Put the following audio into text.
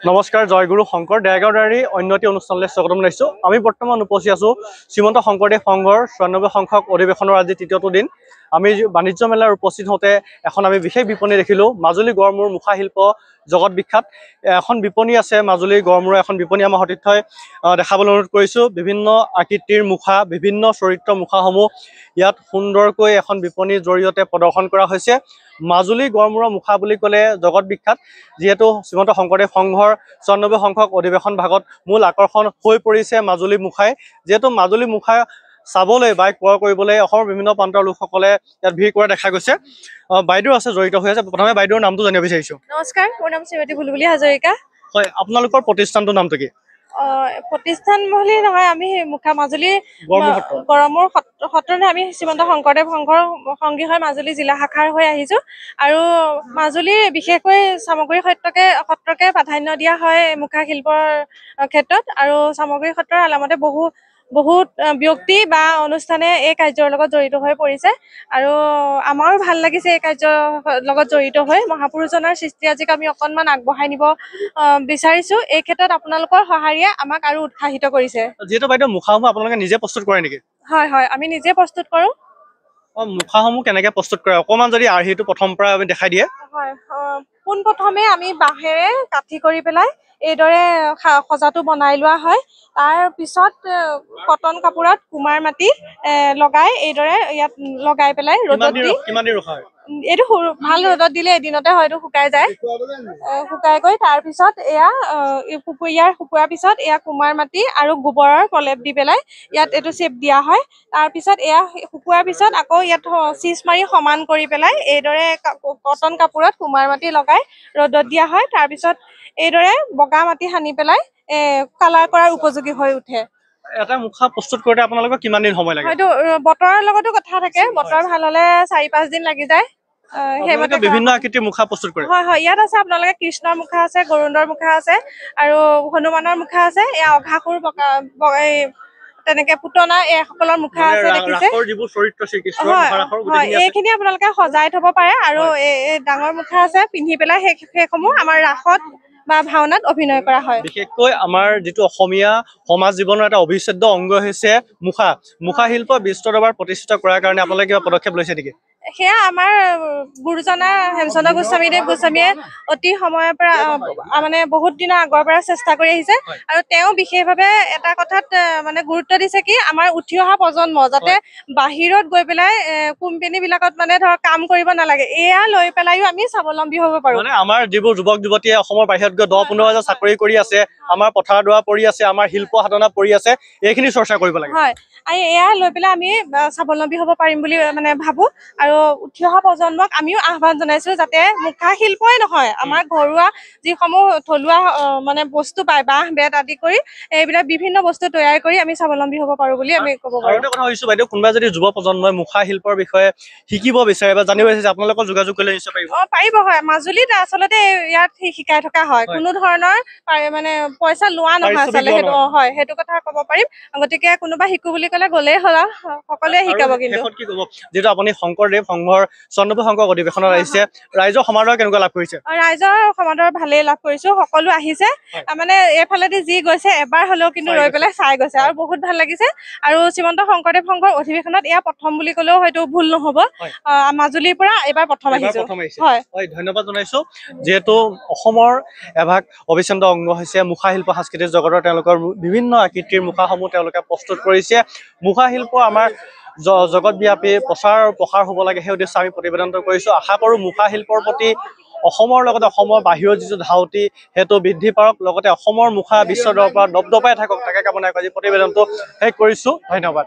নমস্কাৰ জয়গুৰু শংকৰ দেৰগাঁওদাৰী অন্যটি অনুষ্ঠানলৈ স্বাগতম জনাইছোঁ। আমি বৰ্তমান উপস্থিত আছোঁ শ্ৰীমন্ত শংকৰদেৱ সংঘৰ ৯৪ সংখ্যক অধিৱেশনৰ আজি তৃতীয়টো দিন। আমি বাণিজ্য মেলাৰ উপস্থিত হওঁতে এখন আমি বিশেষ বিপণী দেখিলোঁ। মাজুলী গড়মূৰ মুখা শিল্প জগত বিখ্যাত এখন বিপণী আছে। মাজুলী গড়মূৰৰ এখন বিপণী আমাৰ সতীৰ্থই দেখাবলৈ অনুৰোধ কৰিছোঁ। বিভিন্ন আকৃতিৰ মুখা, বিভিন্ন চৰিত্ৰৰ মুখাসমূহ ইয়াত সুন্দৰকৈ এখন বিপণীৰ জৰিয়তে প্ৰদৰ্শন কৰা হৈছে। মাজুলী গড়মূৰৰ মুখা বুলি ক'লে জগত বিখ্যাত, যিহেতু শ্ৰীমন্ত শংকৰদেৱ সংঘৰ ৯৪ সংখ্যক অধিৱেশন ভাগত মূল আকৰ্ষণ হৈ পৰিছে মাজুলী মুখাই। যিহেতু মাজুলী মুখা চাবলৈ বা ক্ৰয় কৰিবলৈ অসমৰ বিভিন্ন প্ৰান্তৰ লোকসকলে ইয়াত ভিৰ কৰা দেখা গৈছে। বাইদেউ আছে জড়িত হৈ আছে। প্ৰথমে বাইদেউৰ নামটো জানিব বিচাৰিছোঁ। নমস্কাৰ, মোৰ নাম শ্ৰীমতী বুলবুলি হাজৰিকা। হয়, আপোনালোকৰ প্ৰতিষ্ঠানটোৰ নামটো কি? প্ৰতিষ্ঠান বুলি নহয়, আমি মুখা মাজুলী গড়মূৰ সত্ৰলৈ আমি শ্ৰীমন্ত শংকৰদেৱ সংঘৰ সংগী হৈ মাজুলী জিলা শাখাৰ হৈ আহিছোঁ। আৰু মাজুলীৰ বিশেষকৈ চামগুৰি সত্ৰকে প্ৰাধান্য দিয়া হয় মুখা শিল্পৰ ক্ষেত্ৰত। আৰু চামগুৰি সত্ৰৰ আলামতে বহুত ব্যক্তি বা অনুষ্ঠানে এই কাৰ্যৰ লগত জড়িত হৈ পৰিছে। আৰু আমাৰো ভাল লাগিছে এই কাৰ্যৰ লগত জড়িত হৈ। মহাপুৰুষজনাৰ সৃষ্টিৰাজিক আমি অকণমান আগবঢ়াই নিব বিচাৰিছোঁ। এই ক্ষেত্ৰত আপোনালোকৰ সঁহাৰিয়ে আমাক আৰু উৎসাহিত কৰিছে। যিহেতু বাইদেউ মুখাসমূহ আপোনালোকে নিজে প্ৰস্তুত কৰে নেকি? হয় হয়, আমি নিজে প্ৰস্তুত কৰোঁ। মুখাসমূহ কেনেকৈ প্ৰস্তুত কৰে অকণমান যদি আৰ্হিটো প্ৰথম পৰা আমি দেখাই দিয়ে। হয়, পোনপ্ৰথমে আমি বাঁহেৰে কাঠি কৰি পেলাই এইদৰে সজাটো বনাই লোৱা হয়। তাৰ পিছত কটন কাপোৰত কুমাৰ মাটি লগাই এইদৰে ইয়াত লগাই পেলাই ৰ'দত দি, কিমান দিন ৰখা হয়? এইটো ভাল ৰ'দত দিলে এদিনতে হয়তো শুকাই যায়। শুকাই গৈ তাৰপিছত ইয়াৰ শুকোৱাৰ পিছত এয়া কুমাৰ মাটি আৰু গোবৰৰ প্ৰলেপ দি পেলাই ইয়াত এইটো চেপ দিয়া হয়। তাৰপিছত এয়া শুকোৱাৰ পিছত আকৌ ইয়াত চিজ মাৰি সমান কৰি পেলাই এইদৰে কটন কাপোৰত কুমাৰ মাটি লগাই ৰ'দত দিয়া হয়। তাৰপিছত এইদৰে বগা মাটি সানি পেলাই কালাৰ কৰাৰ উপযোগী হৈ উঠে। এটা মুখা প্ৰস্তুত কৰোঁতে আপোনালোকৰ কিমান দিন সময় লাগে? হয়তো বতৰৰ লগতো কথা থাকে। বতৰ ভাল হ'লে ৪-৫ দিন লাগি যায়। সেইমতে বিভিন্ন আকৃতিৰ মুখা প্ৰস্তুত কৰে। হয় হয়, ইয়াত আছে আপোনালোকে কৃষ্ণৰ মুখা আছে, গৰুণ্ডৰ মুখা আছে আৰু হনুমানৰ মুখা আছে। এয়া অঘাসুৰ তেনেকে পুতনা এইসকলৰ মুখা আছে দেখিছে। হয়, এইখিনি আপোনালোকে সজাই থব পাৰে। আৰু এই ডাঙৰ মুখা আছে পিন্ধি পেলাই সেইসমূহ আমাৰ ৰাসত বা ভাওনাত অভিনয় কৰা হয়। বিশেষকৈ আমাৰ যিটো অসমীয়া সমাজ জীৱনৰ এটা অবিচ্ছেদ্য অংগ হৈছে মুখা শিল্প বিশ্ব দৰবাৰত প্ৰতিষ্ঠিত কৰাৰ কাৰণে আপোনালোকে কিবা পদক্ষেপ লৈছে নেকি? সেয়া আমাৰ গুৰুজনা হেমচন্দ্ৰ গোস্বামীদেৱ গোস্বামীয়ে অতি সময়ৰ পৰা মানে বহুত দিনৰ আগৰ পৰা চেষ্টা কৰি আহিছে। আৰু তেওঁ বিশেষভাৱে এটা কথাত মানে গুৰুত্ব দিছে কি আমাৰ উঠি অহা প্ৰজন্ম যাতে বাহিৰত গৈ পেলাই কোম্পানী বিলাকত মানে ধৰক কাম কৰিব নালাগে। এয়া লৈ পেলাইও আমি স্বাৱলম্বী হ'ব পাৰোঁ। মানে আমাৰ যিবোৰ যুৱক যুৱতীয়ে অসমৰ বাহিৰত গৈ 10-15 হাজাৰ চাকৰি কৰি আছে, আমাৰ পথাৰ দোৱা পৰি আছে, আমাৰ শিল্প সাধনা পৰি আছে, এইখিনি চৰ্চা কৰিব লাগে। হয়, আৰু এয়া লৈ পেলাই আমি স্বাৱলম্বী হ'ব পাৰিম বুলি মানে ভাবোঁ। আৰু উঠি অহা প্ৰজন্মক আমিও আহ্বান জনাইছোঁ যাতে মুখা শিল্পই নহয়, আমাৰ ঘৰুৱা যিসমূহ থলুৱা মানে বস্তু পায়, বাঁহ বেত আদি কৰি এইবিলাক বিভিন্ন বস্তু তৈয়াৰ কৰি আমি স্বাৱলম্বী হ'ব পাৰোঁ বুলি আমি ক'ব পাৰোঁ। আৰু এটা কথা ভাবিছোঁ বাইদেউ, কোনোবা যদি যুৱ প্ৰজন্মই মুখা শিল্পৰ বিষয়ে শিকিব বিচাৰে বা জানিব বিচাৰে আপোনালোকৰ যোগাযোগ কৰিলে নিশ্চয় পাৰিব। পাৰিব। হয়, মাজুলীত আচলতে ইয়াত শিকাই থকা হয়। কোনো ধৰণৰ মানে পইচা লোৱা নহয় আচলতে। সেইটো হয়, সেইটো কথা ক'ব পাৰিম। গতিকে কোনোবা শিকো বুলি ক'লে গ'লেই হ'ল, সকলোৱে শিকাব। কিন্তু কি ক'ব, যিহেতু আপুনি শংকৰদেৱ সংঘৰ ৯৪ সংখ্যক অধিৱেশনত আহিছে, ৰাইজৰ সমাদৰ কেনেকুৱা লাভ কৰিছে? ৰাইজৰ সমাদৰ ভালেই লাভ কৰিছোঁ। সকলো আহিছে, মানে এইফালেদি যি গৈছে এবাৰ হ'লেও কিন্তু ৰৈ পেলাই চাই গৈছে আৰু বহুত ভাল লাগিছে। আৰু শ্ৰীমন্ত শংকৰদেৱ সংঘৰ অধিৱেশনত এয়া প্ৰথম বুলি ক'লেও হয়তো ভুল নহ'ব। মাজুলীৰ পৰা এইবাৰ প্ৰথম আহিছোঁ। হয়, ধন্যবাদ জনাইছোঁ। যিহেতু অসমৰ এভাগ অবিচ্ছেদ্য অংগ হৈছে মুখা শিল্প সাংস্কৃতিক জগতৰ, তেওঁলোকৰ বিভিন্ন আকৃতিৰ মুখাসমূহ তেওঁলোকে প্ৰস্তুত কৰিছে। মুখা শিল্প আমাৰ জগতব্যাপী প্ৰসাৰ হ'ব লাগে, সেই উদ্দেশ্যে আমি প্ৰতিবেদনটো কৰিছোঁ। আশা কৰোঁ মুখা শিল্পৰ প্ৰতি অসমৰ লগতে অসমৰ বাহিৰৰ যিটো ধাউতি সেইটো বৃদ্ধি পাওক, লগতে অসমৰ মুখা বিশ্ব দৰবাৰত দপদপাই থাকক, তাকে কামনা কৰি প্ৰতিবেদনটো শেষ কৰিছোঁ। ধন্যবাদ।